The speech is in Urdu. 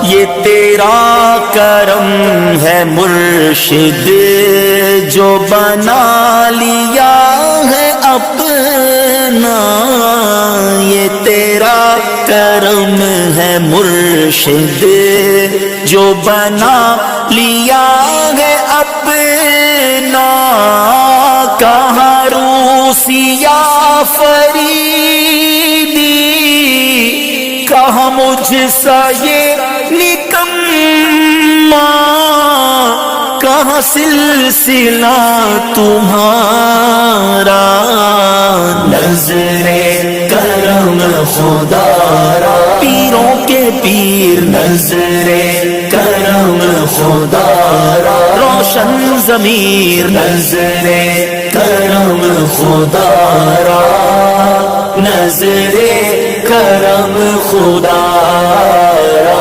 یہ تیرا کرم ہے مرشد جو بنا لیا ہے اپنا، یہ تیرا کرم ہے مرشد جو بنا لیا ہے اپنا، کہاں روسیا فریدی، کہاں مجھ سا یہ نکما، کہاں سلسلہ تمہارا، نظر کرم خدا را پیروں کے پیر، نظر کرم خدا را روشن ضمیر، نظر کرم خدا را، نظر کرم خدا را۔